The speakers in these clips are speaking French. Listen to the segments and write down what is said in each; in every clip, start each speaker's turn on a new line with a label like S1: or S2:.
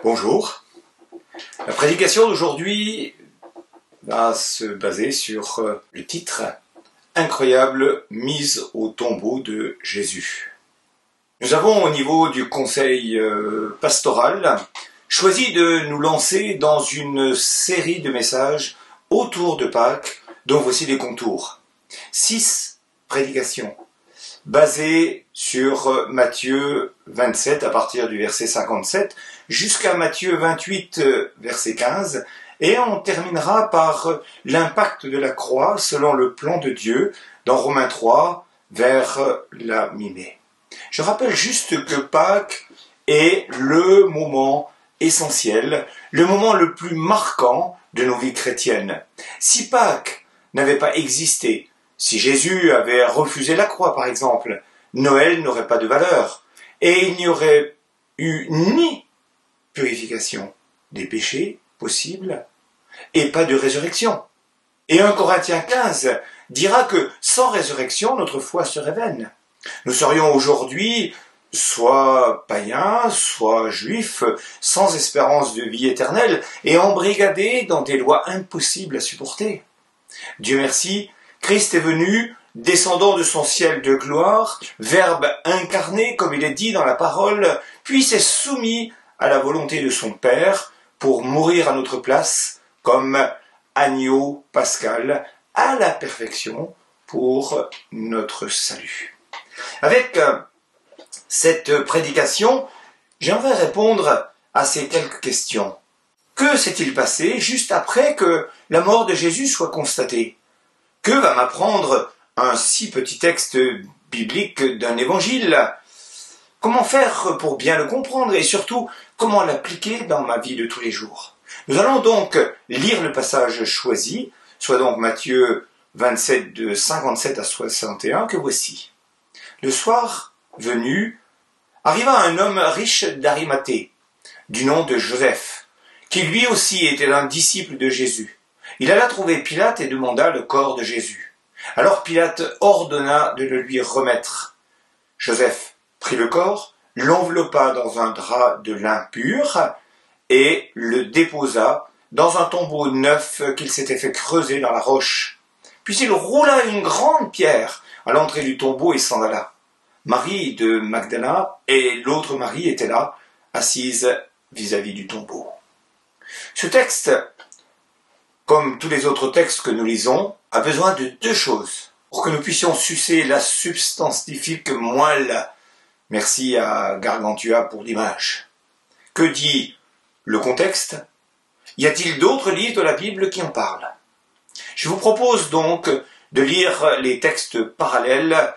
S1: Bonjour. La prédication d'aujourd'hui va se baser sur le titre « Incroyable mise au tombeau de Jésus ». Nous avons au niveau du conseil pastoral choisi de nous lancer dans une série de messages autour de Pâques dont voici les contours. 6 prédications basées sur Matthieu 27 à partir du verset 57 jusqu'à Matthieu 28 verset 15 et on terminera par l'impact de la croix selon le plan de Dieu dans Romains 3 vers la mi-mai. Je rappelle juste que Pâques est le moment essentiel, le moment le plus marquant de nos vies chrétiennes. Si Pâques n'avait pas existé, si Jésus avait refusé la croix par exemple, Noël n'aurait pas de valeur et il n'y aurait eu ni purification des péchés possibles et pas de résurrection. Et 1 Corinthiens 15 dira que sans résurrection, notre foi serait vaine. Nous serions aujourd'hui soit païens, soit juifs, sans espérance de vie éternelle et embrigadés dans des lois impossibles à supporter. Dieu merci, Christ est venu, descendant de son ciel de gloire, Verbe incarné, comme il est dit dans la parole, puis s'est soumis à la volonté de son Père pour mourir à notre place comme agneau pascal à la perfection pour notre salut. Avec cette prédication, j'aimerais répondre à ces quelques questions. Que s'est-il passé juste après que la mort de Jésus soit constatée? Que va m'apprendre un si petit texte biblique d'un évangile? Comment faire pour bien le comprendre et surtout, comment l'appliquer dans ma vie de tous les jours? Nous allons donc lire le passage choisi, soit donc Matthieu 27 de 57 à 61, que voici. Le soir venu, arriva un homme riche d'Arimathée, du nom de Joseph, qui lui aussi était un disciple de Jésus. Il alla trouver Pilate et demanda le corps de Jésus. Alors Pilate ordonna de le lui remettre. Joseph prit le corps, l'enveloppa dans un drap de lin pur et le déposa dans un tombeau neuf qu'il s'était fait creuser dans la roche. Puis il roula une grande pierre à l'entrée du tombeau et s'en alla. Marie de Magdala et l'autre Marie étaient là, assises vis-à-vis du tombeau. Ce texte, comme tous les autres textes que nous lisons, a besoin de 2 choses pour que nous puissions sucer la substantifique moelle. Merci à Gargantua pour l'image. Que dit le contexte? Y a-t-il d'autres livres de la Bible qui en parlent? Je vous propose donc de lire les textes parallèles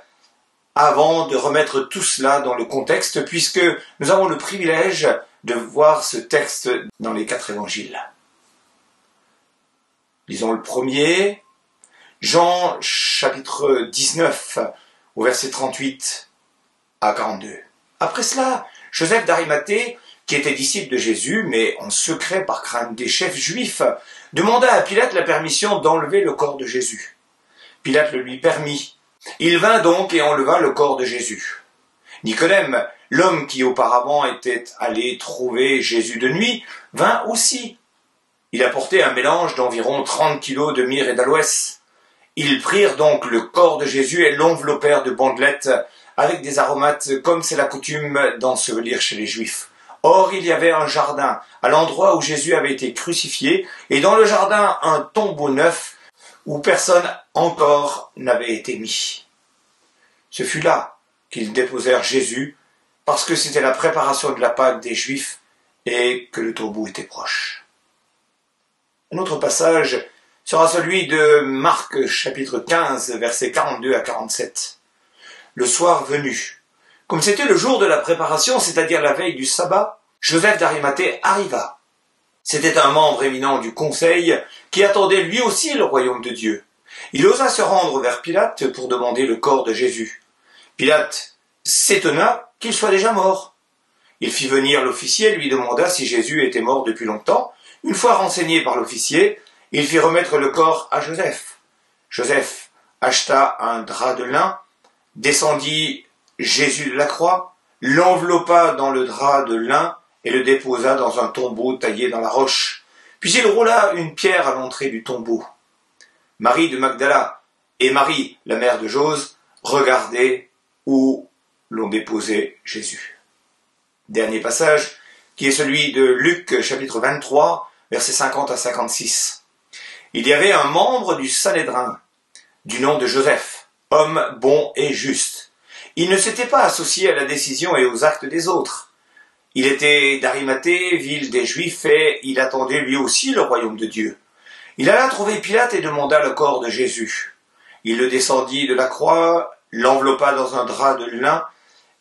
S1: avant de remettre tout cela dans le contexte, puisque nous avons le privilège de voir ce texte dans les 4 évangiles. Lisons le premier, Jean chapitre 19, au verset 38 à 42. Après cela, Joseph d'Arimathée, qui était disciple de Jésus, mais en secret par crainte des chefs juifs, demanda à Pilate la permission d'enlever le corps de Jésus. Pilate le lui permit. Il vint donc et enleva le corps de Jésus. Nicodème, l'homme qui auparavant était allé trouver Jésus de nuit, vint aussi. Il apportait un mélange d'environ 30 kilos de myrrhe et d'aloès. Ils prirent donc le corps de Jésus et l'enveloppèrent de bandelettes avec des aromates comme c'est la coutume d'ensevelir chez les Juifs. Or, il y avait un jardin à l'endroit où Jésus avait été crucifié et dans le jardin un tombeau neuf où personne encore n'avait été mis. Ce fut là qu'ils déposèrent Jésus, parce que c'était la préparation de la Pâque des Juifs et que le tombeau était proche. Un autre passage sera celui de Marc chapitre 15, versets 42 à 47. Le soir venu, comme c'était le jour de la préparation, c'est-à-dire la veille du sabbat, Joseph d'Arimathée arriva. C'était un membre éminent du conseil qui attendait lui aussi le royaume de Dieu. Il osa se rendre vers Pilate pour demander le corps de Jésus. Pilate s'étonna qu'il soit déjà mort. Il fit venir l'officier et lui demanda si Jésus était mort depuis longtemps. Une fois renseigné par l'officier, il fit remettre le corps à Joseph. Joseph acheta un drap de lin, descendit Jésus de la croix, l'enveloppa dans le drap de lin et le déposa dans un tombeau taillé dans la roche. Puis il roula une pierre à l'entrée du tombeau. Marie de Magdala et Marie, la mère de Jose, regardaient où l'on déposait Jésus. Dernier passage, qui est celui de Luc, chapitre 23, versets 50 à 56. Il y avait un membre du Sanhédrin, du nom de Joseph, homme bon et juste. Il ne s'était pas associé à la décision et aux actes des autres. Il était d'Arimathée, ville des Juifs, et il attendait lui aussi le royaume de Dieu. Il alla trouver Pilate et demanda le corps de Jésus. Il le descendit de la croix, l'enveloppa dans un drap de lin,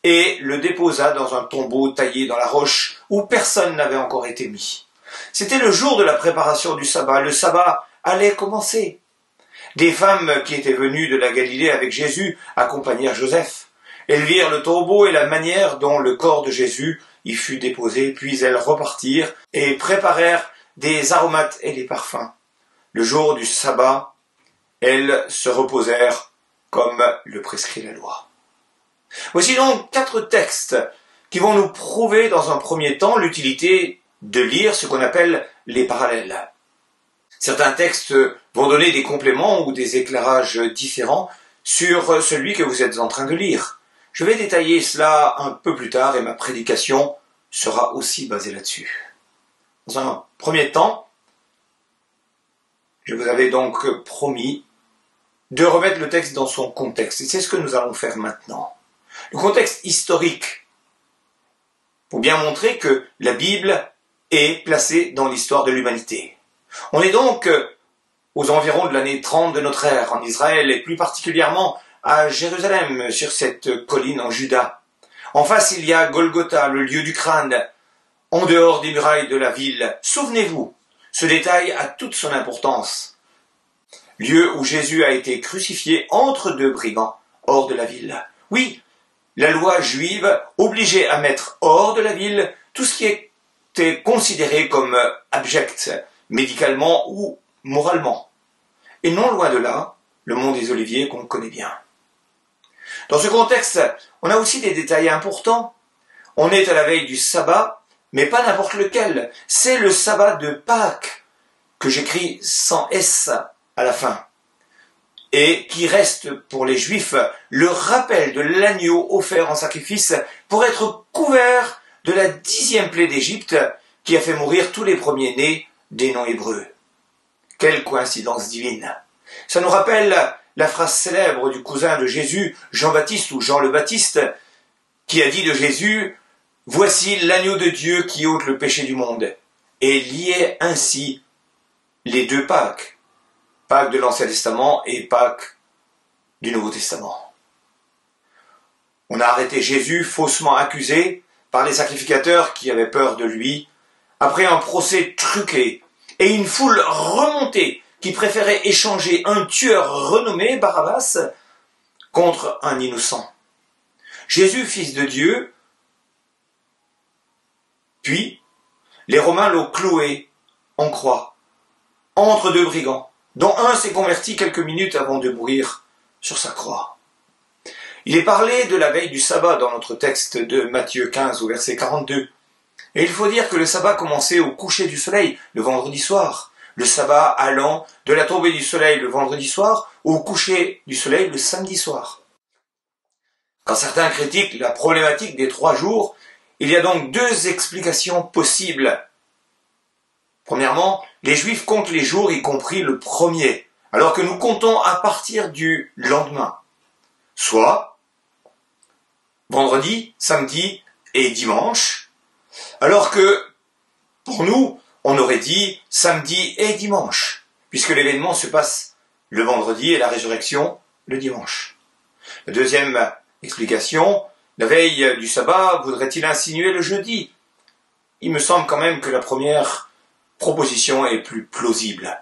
S1: et le déposa dans un tombeau taillé dans la roche où personne n'avait encore été mis. C'était le jour de la préparation du sabbat. Le sabbat allait commencer. Des femmes qui étaient venues de la Galilée avec Jésus accompagnèrent Joseph. Elles virent le tombeau et la manière dont le corps de Jésus y fut déposé, puis elles repartirent et préparèrent des aromates et des parfums. Le jour du sabbat, elles se reposèrent comme le prescrit la loi. Voici donc 4 textes qui vont nous prouver dans un premier temps l'utilité de lire ce qu'on appelle les parallèles. Certains textes vont donner des compléments ou des éclairages différents sur celui que vous êtes en train de lire. Je vais détailler cela un peu plus tard et ma prédication sera aussi basée là-dessus. Dans un premier temps, je vous avais donc promis de remettre le texte dans son contexte. Et c'est ce que nous allons faire maintenant. Le contexte historique, pour bien montrer que la Bible est placée dans l'histoire de l'humanité. On est donc aux environs de l'année 30 de notre ère, en Israël, et plus particulièrement à Jérusalem, sur cette colline en Juda. En face, il y a Golgotha, le lieu du crâne, en dehors des murailles de la ville. Souvenez-vous, ce détail a toute son importance. Lieu où Jésus a été crucifié entre 2 brigands, hors de la ville. Oui, la loi juive obligeait à mettre hors de la ville tout ce qui était considéré comme abject, médicalement ou moralement. Et non loin de là, le mont des Oliviers qu'on connaît bien. Dans ce contexte, on a aussi des détails importants. On est à la veille du sabbat, mais pas n'importe lequel. C'est le sabbat de Pâques, que j'écris sans S à la fin, et qui reste pour les Juifs le rappel de l'agneau offert en sacrifice pour être couvert de la 10e plaie d'Égypte qui a fait mourir tous les premiers-nés des non-hébreux. Quelle coïncidence divine! Ça nous rappelle la phrase célèbre du cousin de Jésus, Jean-Baptiste ou Jean le Baptiste, qui a dit de Jésus « Voici l'agneau de Dieu qui ôte le péché du monde » et liait ainsi les 2 Pâques, Pâques de l'Ancien Testament et Pâques du Nouveau Testament. On a arrêté Jésus faussement accusé par les sacrificateurs qui avaient peur de lui, après un procès truqué et une foule remontée qui préférait échanger un tueur renommé, Barabbas, contre un innocent. Jésus, fils de Dieu, puis les Romains l'ont cloué en croix, entre 2 brigands, dont un s'est converti quelques minutes avant de mourir sur sa croix. Il est parlé de la veille du sabbat dans notre texte de Matthieu 15 au verset 42. Et il faut dire que le sabbat commençait au coucher du soleil le vendredi soir, le sabbat allant de la tombée du soleil le vendredi soir au coucher du soleil le samedi soir. Quand certains critiquent la problématique des 3 jours, il y a donc 2 explications possibles. Premièrement, les Juifs comptent les jours, y compris le premier, alors que nous comptons à partir du lendemain. Soit vendredi, samedi et dimanche, alors que pour nous, on aurait dit samedi et dimanche, puisque l'événement se passe le vendredi et la résurrection le dimanche. La deuxième explication, la veille du sabbat, voudrait-il insinuer le jeudi? Il me semble quand même que la première proposition est plus plausible.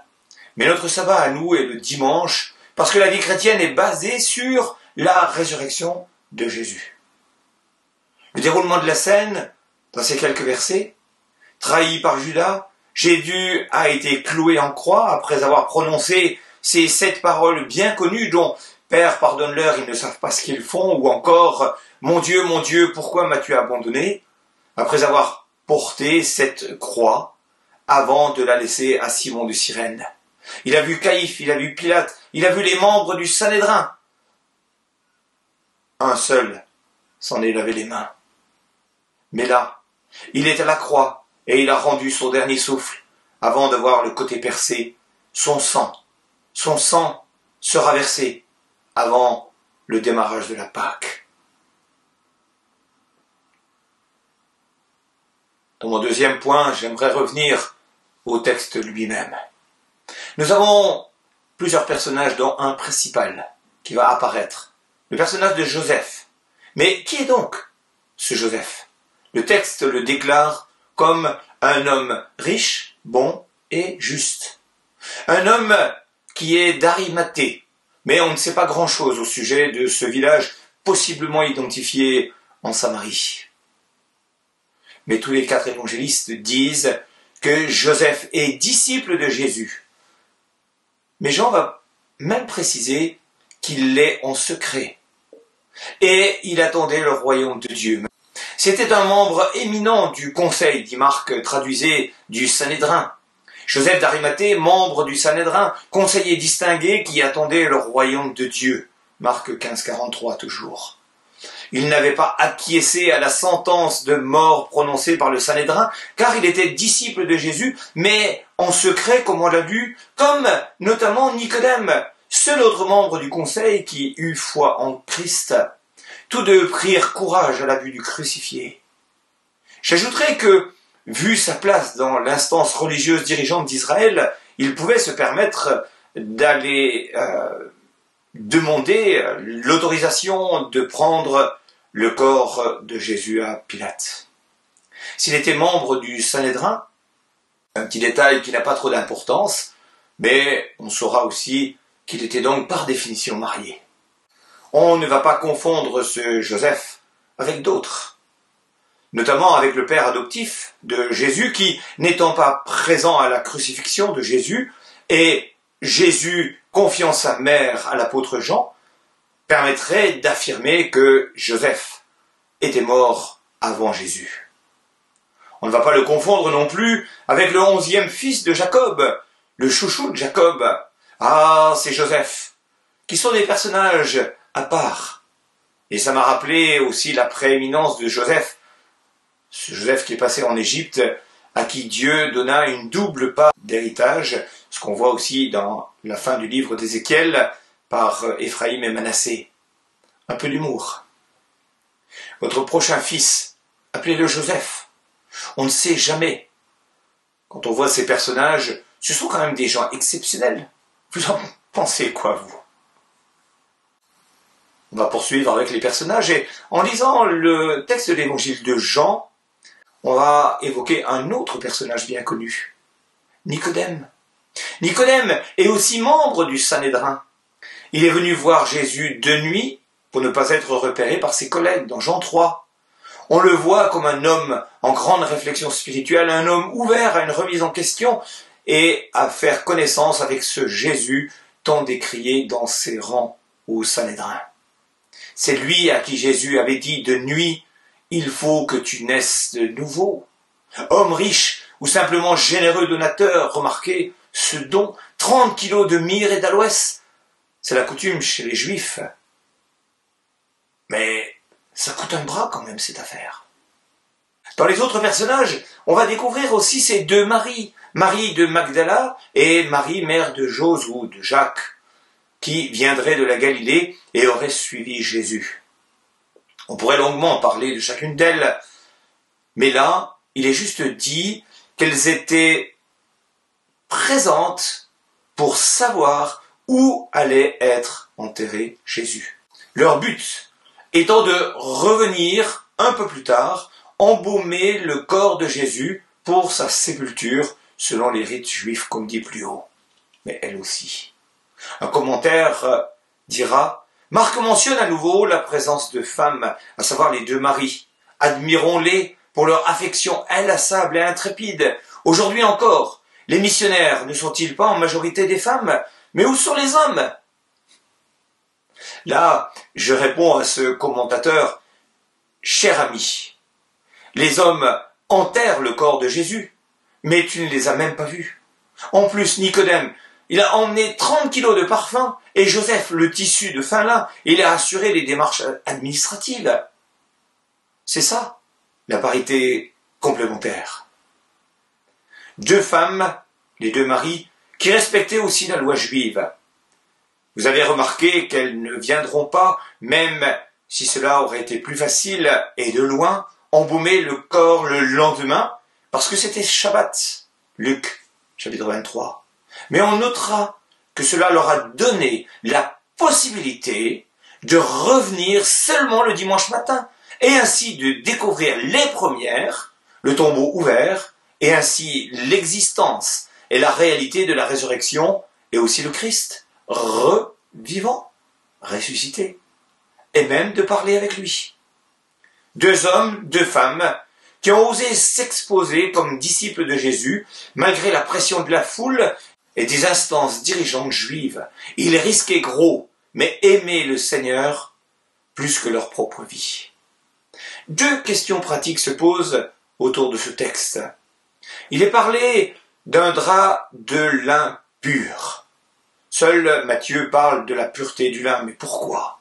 S1: Mais notre sabbat à nous est le dimanche, parce que la vie chrétienne est basée sur la résurrection de Jésus. Le déroulement de la scène, dans ces quelques versets, trahi par Judas, Jésus a été cloué en croix après avoir prononcé ces 7 paroles bien connues dont « Père, pardonne-leur, ils ne savent pas ce qu'ils font » ou encore « Mon Dieu, pourquoi m'as-tu abandonné ?» Après avoir porter cette croix avant de la laisser à Simon de Cyrène. Il a vu Caïphe, il a vu Pilate, il a vu les membres du Sanhédrin. Un seul s'en est lavé les mains. Mais là, il est à la croix et il a rendu son dernier souffle avant de voir le côté percé. Son sang sera versé avant le démarrage de la Pâque. Dans mon deuxième point, j'aimerais revenir au texte lui-même. Nous avons plusieurs personnages, dont un principal qui va apparaître, le personnage de Joseph. Mais qui est donc ce Joseph? Le texte le déclare comme un homme riche, bon et juste. Un homme qui est d'Arimathée, mais on ne sait pas grand-chose au sujet de ce village possiblement identifié en Samarie. Mais tous les 4 évangélistes disent que Joseph est disciple de Jésus. Mais Jean va même préciser qu'il l'est en secret. Et il attendait le royaume de Dieu. C'était un membre éminent du conseil, dit Marc, traduisait du Sanhédrin. Joseph d'Arimathée, membre du Sanhédrin, conseiller distingué qui attendait le royaume de Dieu. Marc 15, 43 toujours. Il n'avait pas acquiescé à la sentence de mort prononcée par le Sanhédrin, car il était disciple de Jésus, mais en secret, comme on l'a vu, comme notamment Nicodème, seul autre membre du conseil qui eut foi en Christ. Tous deux prirent courage à la vue du crucifié. J'ajouterai que, vu sa place dans l'instance religieuse dirigeante d'Israël, il pouvait se permettre d'aller demander l'autorisation de prendre le corps de Jésus à Pilate. S'il était membre du Sanhédrin, un petit détail qui n'a pas trop d'importance, mais on saura aussi qu'il était donc par définition marié. On ne va pas confondre ce Joseph avec d'autres, notamment avec le père adoptif de Jésus qui, n'étant pas présent à la crucifixion de Jésus, et Jésus confiant sa mère à l'apôtre Jean, permettrait d'affirmer que Joseph était mort avant Jésus. On ne va pas le confondre non plus avec le 11e fils de Jacob, le chouchou de Jacob. Ah, c'est Joseph, qui sont des personnages à part. Et ça m'a rappelé aussi la prééminence de Joseph, ce Joseph qui est passé en Égypte, à qui Dieu donna une double part d'héritage, ce qu'on voit aussi dans la fin du livre d'Ézéchiel par Éphraïm et Manassé. Un peu d'humour. Votre prochain fils, appelez-le Joseph. On ne sait jamais. Quand on voit ces personnages, ce sont quand même des gens exceptionnels. Vous en pensez quoi, vous? On va poursuivre avec les personnages et en lisant le texte de l'évangile de Jean, on va évoquer un autre personnage bien connu, Nicodème. Nicodème est aussi membre du Sanhédrin. Il est venu voir Jésus de nuit pour ne pas être repéré par ses collègues dans Jean 3. On le voit comme un homme en grande réflexion spirituelle, un homme ouvert à une remise en question et à faire connaissance avec ce Jésus tant décrié dans ses rangs au Sanhédrin. C'est lui à qui Jésus avait dit de nuit, « Il faut que tu naisses de nouveau ». Homme riche ou simplement généreux donateur, remarquez ce don, 30 kilos de myrrhe et d'aloès. C'est la coutume chez les Juifs. Mais ça coûte un bras quand même cette affaire. Dans les autres personnages, on va découvrir aussi ces deux Maries, Marie de Magdala et Marie, mère de Jose ou de Jacques, qui viendraient de la Galilée et auraient suivi Jésus. On pourrait longuement parler de chacune d'elles, mais là, il est juste dit qu'elles étaient présentes pour savoir où allait être enterré Jésus. Leur but étant de revenir un peu plus tard, embaumer le corps de Jésus pour sa sépulture, selon les rites juifs comme dit plus haut. Mais elle aussi. Un commentaire dira, Marc mentionne à nouveau la présence de femmes, à savoir les deux Maries. Admirons-les pour leur affection inlassable et intrépide. Aujourd'hui encore, les missionnaires ne sont-ils pas en majorité des femmes? Mais où sont les hommes? Là, je réponds à ce commentateur, cher ami, les hommes enterrent le corps de Jésus, mais tu ne les as même pas vus. En plus, Nicodème, il a emmené 30 kilos de parfum, et Joseph, le tissu de fin lin, il a assuré les démarches administratives. C'est ça, la parité complémentaire. Deux femmes, les deux maris, qui respectaient aussi la loi juive. Vous avez remarqué qu'elles ne viendront pas, même si cela aurait été plus facile et de loin, embaumer le corps le lendemain, parce que c'était Shabbat. Luc, chapitre 23. Mais on notera que cela leur a donné la possibilité de revenir seulement le dimanche matin, et ainsi de découvrir les premières, le tombeau ouvert, et ainsi l'existence et la réalité de la résurrection, et aussi le Christ, revivant, ressuscité, et même de parler avec lui. Deux hommes, deux femmes, qui ont osé s'exposer comme disciples de Jésus, malgré la pression de la foule et des instances dirigeantes juives. Ils risquaient gros, mais aimaient le Seigneur plus que leur propre vie. Deux questions pratiques se posent autour de ce texte. Il est parlé d'un drap de lin pur. Seul Matthieu parle de la pureté du lin, mais pourquoi?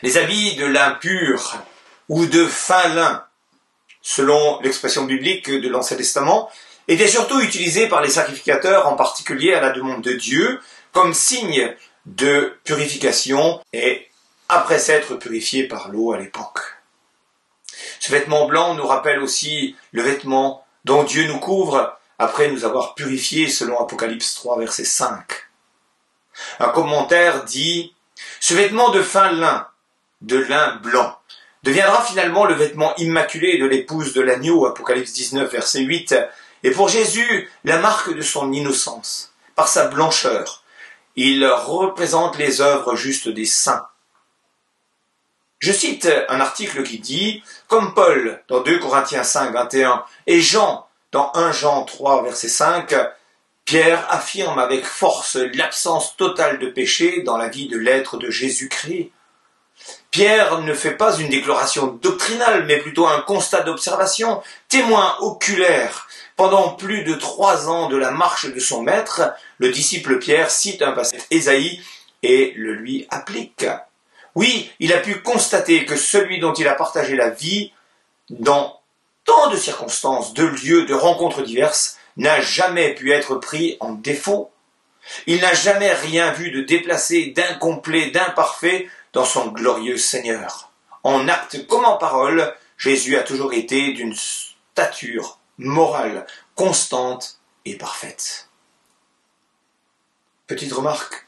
S1: Les habits de lin pur ou de fin lin, selon l'expression biblique de l'Ancien Testament, étaient surtout utilisés par les sacrificateurs, en particulier à la demande de Dieu, comme signe de purification et après s'être purifiés par l'eau à l'époque. Ce vêtement blanc nous rappelle aussi le vêtement dont Dieu nous couvre après nous avoir purifiés selon Apocalypse 3, verset 5. Un commentaire dit « Ce vêtement de fin lin, de lin blanc, deviendra finalement le vêtement immaculé de l'épouse de l'agneau, Apocalypse 19, verset 8, et pour Jésus, la marque de son innocence, par sa blancheur. Il représente les œuvres justes des saints. » Je cite un article qui dit, comme Paul dans 2 Corinthiens 5, 21, et Jean dans 1 Jean 3, verset 5, Pierre affirme avec force l'absence totale de péché dans la vie de l'être de Jésus-Christ. Pierre ne fait pas une déclaration doctrinale, mais plutôt un constat d'observation, témoin oculaire. Pendant plus de 3 ans de la marche de son maître, le disciple Pierre cite un passage d'Ésaïe et le lui applique. Oui, il a pu constater que celui dont il a partagé la vie, dans tant de circonstances, de lieux, de rencontres diverses, n'a jamais pu être pris en défaut. Il n'a jamais rien vu de déplacé, d'incomplet, d'imparfait dans son glorieux Seigneur. En acte comme en parole, Jésus a toujours été d'une stature morale constante et parfaite. Petite remarque,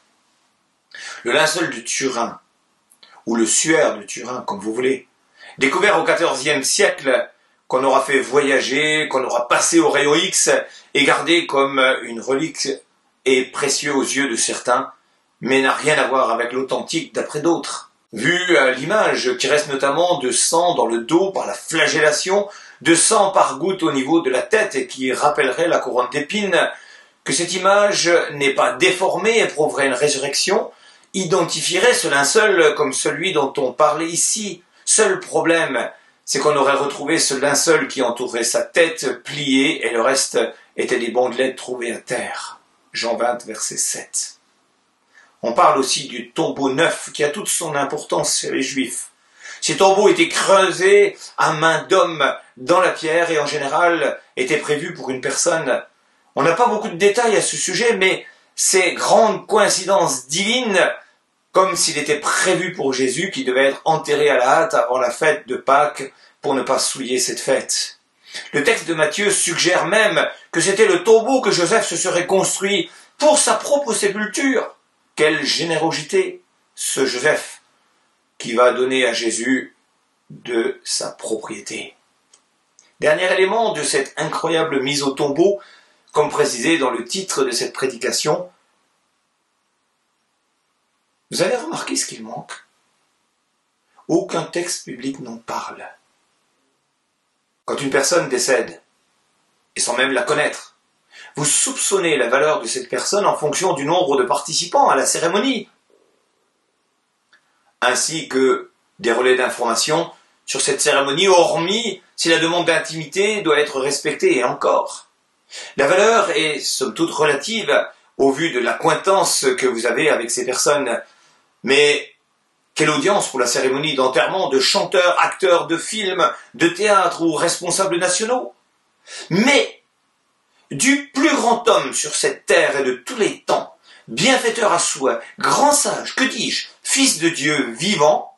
S1: le linceul de Turin, ou le suaire de Turin, comme vous voulez, découvert au XIVe siècle, qu'on aura fait voyager, qu'on aura passé au rayon X et gardé comme une relique et précieux aux yeux de certains, mais n'a rien à voir avec l'authentique d'après d'autres. Vu l'image qui reste notamment de sang dans le dos par la flagellation, de sang par goutte au niveau de la tête et qui rappellerait la couronne d'épines, que cette image n'est pas déformée et prouverait une résurrection, identifierait ce linceul comme celui dont on parlait ici. Seul problème, c'est qu'on aurait retrouvé ce linceul qui entourait sa tête pliée et le reste était des bandelettes trouvées à terre. Jean 20, verset 7. On parle aussi du tombeau neuf qui a toute son importance chez les Juifs. Ces tombeaux étaient creusés à main d'homme dans la pierre et en général étaient prévus pour une personne. On n'a pas beaucoup de détails à ce sujet, mais ces grandes coïncidences divines, comme s'il était prévu pour Jésus qui devait être enterré à la hâte avant la fête de Pâques pour ne pas souiller cette fête. Le texte de Matthieu suggère même que c'était le tombeau que Joseph se serait construit pour sa propre sépulture. Quelle générosité, ce Joseph, qui va donner à Jésus de sa propriété. Dernier élément de cette incroyable mise au tombeau, comme précisé dans le titre de cette prédication, vous avez remarqué ce qu'il manque? Aucun texte biblique n'en parle. Quand une personne décède, et sans même la connaître, vous soupçonnez la valeur de cette personne en fonction du nombre de participants à la cérémonie, ainsi que des relais d'information sur cette cérémonie, hormis si la demande d'intimité doit être respectée, et encore. La valeur est somme toute relative au vu de l'accointance que vous avez avec ces personnes. Mais quelle audience pour la cérémonie d'enterrement de chanteurs, acteurs de films, de théâtre ou responsables nationaux. Mais du plus grand homme sur cette terre et de tous les temps, bienfaiteur à soi, grand sage, que dis-je, fils de Dieu vivant,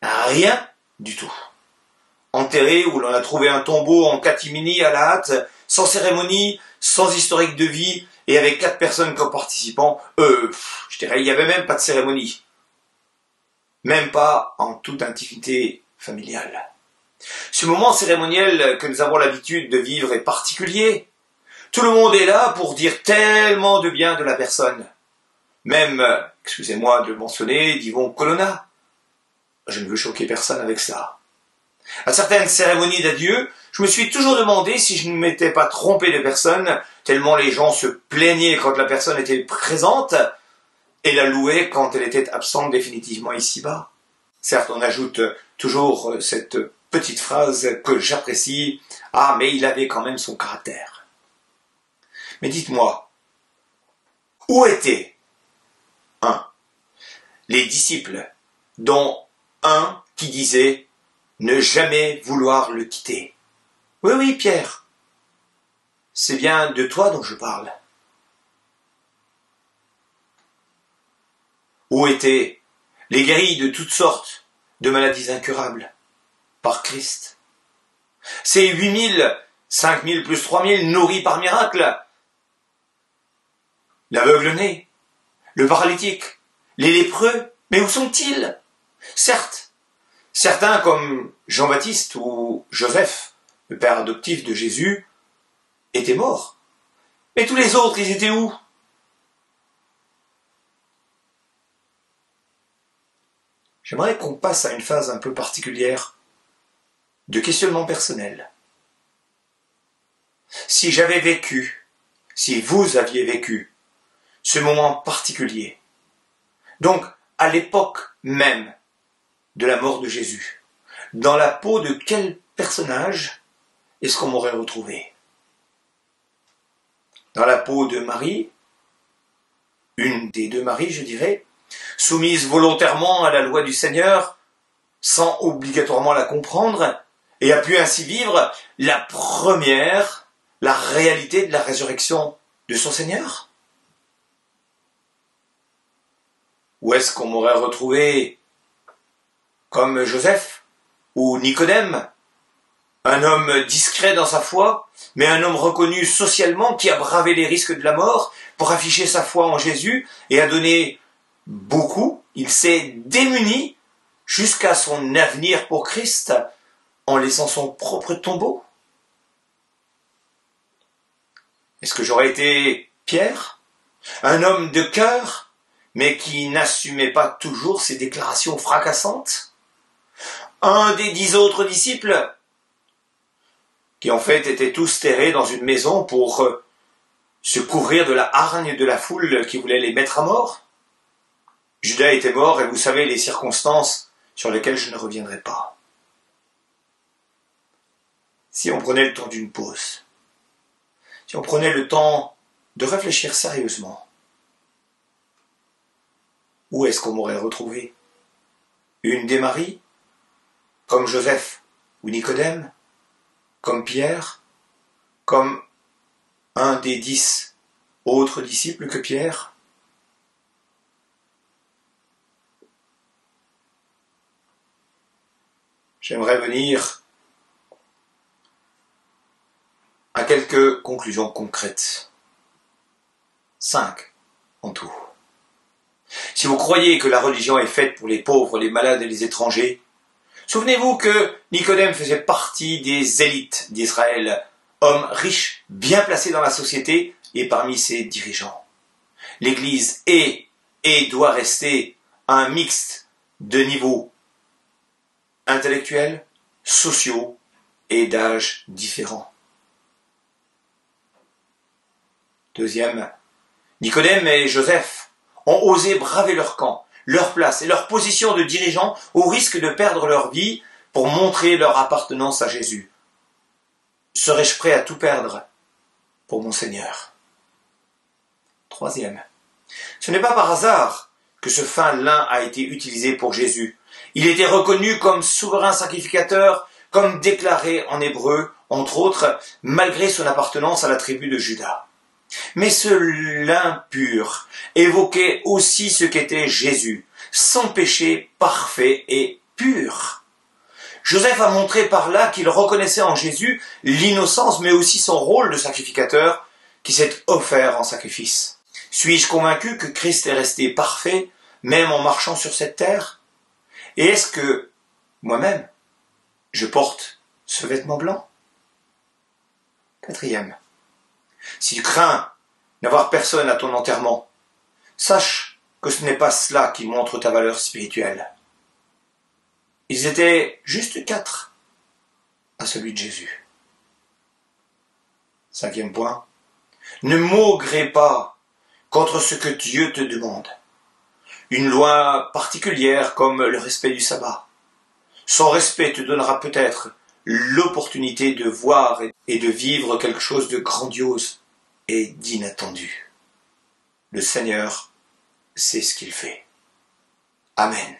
S1: rien du tout. Enterré où l'on a trouvé un tombeau en catimini à la hâte, sans cérémonie, sans historique de vie, et avec 4 personnes comme participants, je dirais, il n'y avait même pas de cérémonie. Même pas en toute intimité familiale. Ce moment cérémoniel que nous avons l'habitude de vivre est particulier. Tout le monde est là pour dire tellement de bien de la personne. Même, excusez-moi de le mentionner, d'Yvon Colonna. Je ne veux choquer personne avec cela. À certaines cérémonies d'adieu, je me suis toujours demandé si je ne m'étais pas trompé de personne, tellement les gens se plaignaient quand la personne était présente, et la louaient quand elle était absente définitivement ici-bas. Certes, on ajoute toujours cette petite phrase que j'apprécie, « Ah, mais il avait quand même son caractère. » Mais dites-moi, où étaient les disciples, dont un qui disait ne jamais vouloir le quitter? Oui, oui, Pierre, c'est bien de toi dont je parle. Où étaient les guéris de toutes sortes de maladies incurables par Christ? Ces 8000, 5000 plus 3000 nourris par miracle. L'aveugle-né, le paralytique, les lépreux, mais où sont-ils? Certes, certains comme Jean-Baptiste ou Joseph, le père adoptif de Jésus, étaient morts. Mais tous les autres, ils étaient où? J'aimerais qu'on passe à une phase un peu particulière de questionnement personnel. Si j'avais vécu, si vous aviez vécu ce moment particulier, donc à l'époque même de la mort de Jésus, dans la peau de quel personnage est-ce qu'on m'aurait retrouvé? Dans la peau de Marie, une des 2 Maries, je dirais, soumise volontairement à la loi du Seigneur, sans obligatoirement la comprendre, et a pu ainsi vivre la première, la réalité de la résurrection de son Seigneur? Ou est-ce qu'on m'aurait retrouvé comme Joseph ou Nicodème, un homme discret dans sa foi, mais un homme reconnu socialement qui a bravé les risques de la mort pour afficher sa foi en Jésus et a donné beaucoup? Il s'est démuni jusqu'à son avenir pour Christ en laissant son propre tombeau. Est-ce que j'aurais été Pierre, un homme de cœur, mais qui n'assumait pas toujours ses déclarations fracassantes? Un des 10 autres disciples, qui en fait étaient tous terrés dans une maison pour se couvrir de la hargne de la foule qui voulait les mettre à mort? Judas était mort et vous savez les circonstances sur lesquelles je ne reviendrai pas. Si on prenait le temps d'une pause, si on prenait le temps de réfléchir sérieusement, où est-ce qu'on m'aurait retrouvé? Une des Maries, comme Joseph ou Nicodème, comme Pierre, comme un des 10 autres disciples que Pierre? J'aimerais venir à quelques conclusions concrètes. 5 en tout. Si vous croyez que la religion est faite pour les pauvres, les malades et les étrangers, souvenez-vous que Nicodème faisait partie des élites d'Israël, homme riche, bien placé dans la société et parmi ses dirigeants. L'Église est et doit rester un mixte de niveaux intellectuels, sociaux et d'âges différents. Deuxième, Nicodème et Joseph ont osé braver leur camp, leur place et leur position de dirigeant au risque de perdre leur vie pour montrer leur appartenance à Jésus. Serais-je prêt à tout perdre pour mon Seigneur? Troisième, ce n'est pas par hasard que ce fin lin a été utilisé pour Jésus. Il était reconnu comme souverain sacrificateur, comme déclaré en hébreu, entre autres, malgré son appartenance à la tribu de Juda. Mais ce lin pur évoquait aussi ce qu'était Jésus, sans péché, parfait et pur. Joseph a montré par là qu'il reconnaissait en Jésus l'innocence, mais aussi son rôle de sacrificateur qui s'est offert en sacrifice. Suis-je convaincu que Christ est resté parfait, même en marchant sur cette terre? Et est-ce que, moi-même, je porte ce vêtement blanc? Quatrième, si tu crains n'avoir personne à ton enterrement, sache que ce n'est pas cela qui montre ta valeur spirituelle. Ils étaient juste 4 à celui de Jésus. Cinquième point, ne maugrez pas contre ce que Dieu te demande. Une loi particulière comme le respect du sabbat. Son respect te donnera peut-être l'opportunité de voir et de vivre quelque chose de grandiose et d'inattendu. Le Seigneur sait ce qu'il fait. Amen.